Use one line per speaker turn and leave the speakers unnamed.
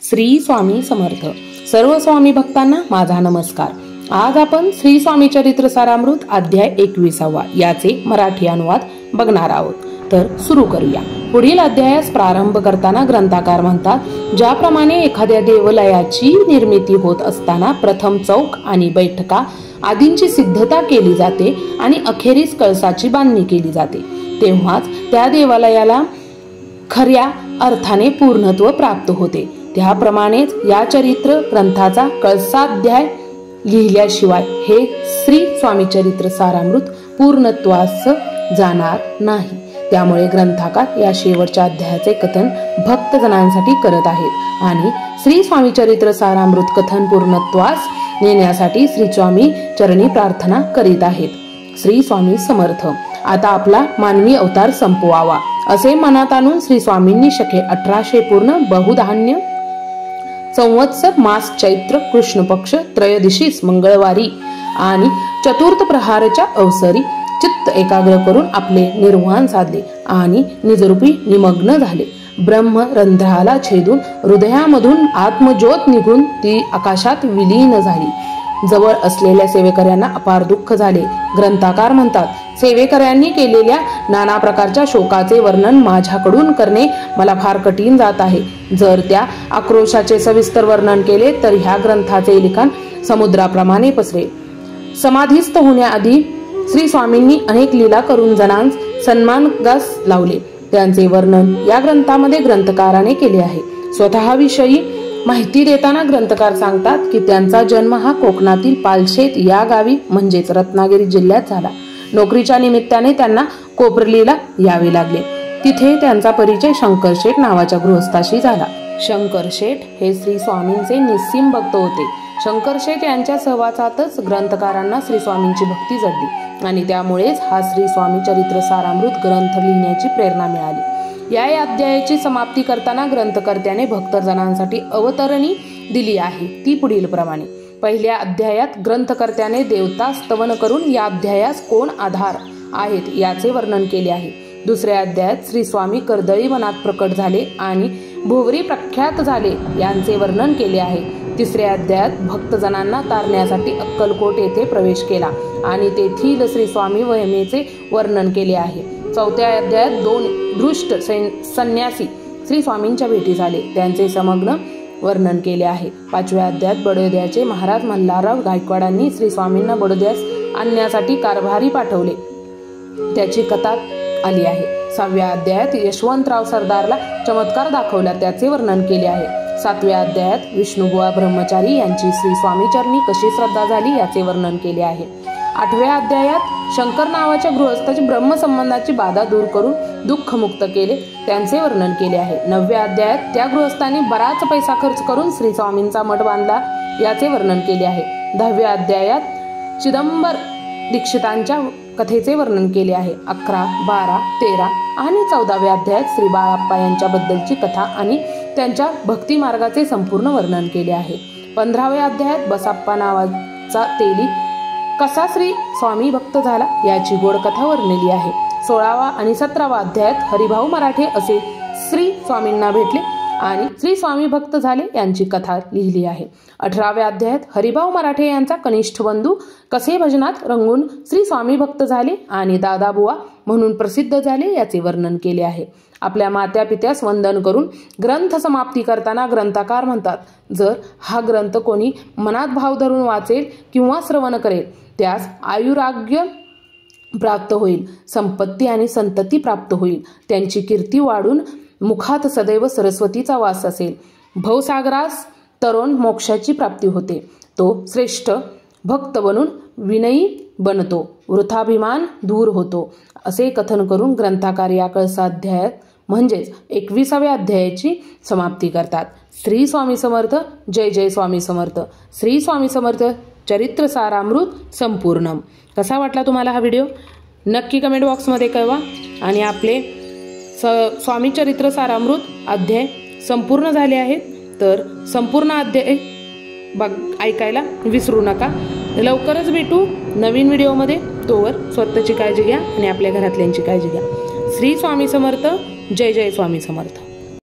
श्री स्वामी समर्थ. सर्व स्वामी भक्तांना माझा नमस्कार. आज आपण श्री स्वामी चरित्र सारामृत अध्याय 21 याचे मराठी अनुवाद बघणार आहोत. तर सुरू करूया. पुढील अध्यायास प्रारंभ करताना ग्रंथकार म्हणतात, ज्याप्रमाणे एखाद्या देवालयाची निर्मिती होत असताना प्रथम चौक आणि बैठका आदींची सिद्धता केली जाते आणि अखेरीस कळसाची बांधणी केली जाते, तेव्हाच त्या देवालयाला खऱ्या अर्थाने पूर्णत्व प्राप्त होते. त्याप्रमाणेच या चरित्र ग्रंथाचा कळसाध्याय लिहिल्याशिवाय हे श्री स्वामी चरित्र सारामृत पूर्णत्वास जाणार नाही. त्यामुळे ग्रंथकार या शेवटच्या अध्यायाचे कथन भक्तजनांसाठी करत आहेत आणि श्री स्वामी चरित्र सारामृत कथन पूर्णत्वास नेण्यासाठी श्री स्वामी चरणी प्रार्थना करीत आहेत. श्री स्वामी समर्थ. आता आपला मानवी अवतार संपवावा असे मनात आणून श्री स्वामींनी शके 1800 पूर्ण बहुधान्य संवत्सर मास चैत्र कृष्ण पक्ष त्रयोदशीस मंगळवारी आणि चतुर्थ प्रहारच्या अवसरी चित्त एकाग्र करून आपले निर्वाण साधले आणि निजरूपी निमग्न झाले. ब्रह्म रंध्राला छेदून हृदयामधून आत्मज्योत निघून ती आकाशात विलीन झाली. जवळ असलेल्या सेवेकऱ्यांना अपार दुःख झाले. ग्रंथकार म्हणतात, सेवेकऱ्यांनी केलेल्या नाना प्रकारच्या शोकाचे वर्णन माझ्याकडून करणे मला फार कठीण जात आहे. जर त्या आक्रोशाचे सविस्तर वर्णन केले तर ह्या ग्रंथाचे लिखाण समुद्राप्रमाणे पसरेल. समाधीस्थ होण्याआधी श्री स्वामींनी अनेक लीला करून जणांस सन्मानगास लावले. त्यांचे वर्णन या ग्रंथामध्ये ग्रंथकाराने केले आहे. स्वतःविषयी माहिती देताना ग्रंथकार सांगतात की त्यांचा जन्म हा कोकणातील पालशेत या गावी म्हणजेच रत्नागिरी जिल्ह्यात झाला. नोकरीच्या निमित्ताने त्यांना कोपरलीला यावे लागले. तिथे त्यांचा परिचय शंकरशेठ नावाच्या गृहस्थाशी झाला. शंकरशेठ हे श्री स्वामींचे निस्सीम भक्त होते. शंकरशेठ यांच्या सहवासातच ग्रंथकारांना श्री स्वामींची भक्ती जडली आणि त्यामुळेच हा श्री स्वामी चरित्र सारामृत ग्रंथ लिहिण्याची प्रेरणा मिळाली. या अध्यायाची समाप्ती करताना ग्रंथकर्त्याने भक्तजनांसाठी अवतरणी दिली आहे. ती पुढील प्रमाणे. पहिल्या अध्यायात ग्रंथकर्त्याने देवता स्तवन करून या अध्यायास कोण आधार आहेत याचे वर्णन केले आहे. दुसऱ्या अध्यायात श्री स्वामी कर्दळी वनात प्रकट झाले आणि भोवरी प्रख्यात झाले यांचे वर्णन केले आहे. तिसऱ्या अध्यायात भक्तजनांना तारण्यासाठी अक्कलकोट येथे प्रवेश केला आणि तेथील श्री स्वामी महिमेचे वर्णन केले आहे. चौथ्या अध्यायात 2 दृष्ट संन्यासी श्री स्वामींच्या भेटी झाले, त्यांचे समग्र वर्णन केले आहे. 5व्या अध्यायात बडोद्याचे महाराज मल्हारराव गायकवाडांनी श्री स्वामींना बडोद्यास आणण्यासाठी कारभारी पाठवले, त्याची कथा आली आहे. 6व्या अध्यायात यशवंतराव सरदारला चमत्कार दाखवला, त्याचे वर्णन केले आहे. 7व्या अध्यायात विष्णुबुवा ब्रह्मचारी यांची श्री स्वामी चरणी कशी श्रद्धा झाली याचे वर्णन केले आहे. 8व्या अध्यायात शंकर नावाच्या गृहस्थाची ब्रह्मसंबंधाची बाधा दूर करून दुःखमुक्त केले, त्यांचे वर्णन केले आहे. 9व्या अध्यायात त्या गृहस्थांनी बराच पैसा खर्च करून श्री स्वामींचा मठ बांधला, याचे वर्णन केले आहे. 10व्या अध्यायात चिदंबर दीक्षितांच्या कथेचे वर्णन केले आहे. 11, 12, 13 आणि 14व्या अध्यायात श्री बाळाप्पा यांच्याबद्दलची कथा आणि त्यांच्या भक्ती मार्गाचे संपूर्ण वर्णन केले आहे. 15व्या अध्यायात बसाप्पा नावाचा तेली कसा श्री स्वामी भक्त झाला याची गोड कथा वर्णिली आहे. 16वा आणि 17वा अध्यायात हरिभाऊ मराठे असे श्री स्वामींना भेटले आणि श्री स्वामी भक्त झाले यांची कथा लिहिली आहे. 18व्या अध्यायात हरिभाऊ मराठे यांचा कनिष्ठ बंधू कसे भजनात रंगून श्री स्वामी भक्त झाले आणि दादाबुवा म्हणून प्रसिद्ध झाले याचे वर्णन केले आहे. आपल्या मात्या पित्यास वंदन करून ग्रंथ समाप्ती करताना ग्रंथकार म्हणतात, जर हा ग्रंथ कोणी मनात भाव धरून वाचेल किंवा श्रवण करेल त्यास आयुराग्य प्राप्त होईल, संपत्ती आणि संतती प्राप्त होईल, त्यांची कीर्ती वाढून मुखात सदैव सरस्वतीचा वास असेल, भवसागरास तरुण मोक्षाची प्राप्ती होते, तो श्रेष्ठ भक्त बनून विनयी बनतो, वृथाभिमान दूर होतो, असे कथन करून ग्रंथकार या कळसाध्यायात म्हणजेच 21व्या अध्यायाची समाप्ती करतात. श्री स्वामी समर्थ. जय जय स्वामी समर्थ. श्री स्वामी समर्थ चरित्र सारामृत संपूर्णम. कसा वाटला तुम्हाला हा व्हिडिओ नक्की कमेंट बॉक्समध्ये कळवा आणि आपले स्वामी चरित्र सारामृत अध्याय संपूर्ण झाले आहेत, तर संपूर्ण अध्याय ऐकायला विसरू नका. लवकरच भेटू नवीन व्हिडिओमध्ये. तोवर स्वतःची काळजी घ्या आणि आपल्या घरातल्यांची काळजी घ्या. श्री स्वामी समर्थ. जय जय स्वामी समर्थ.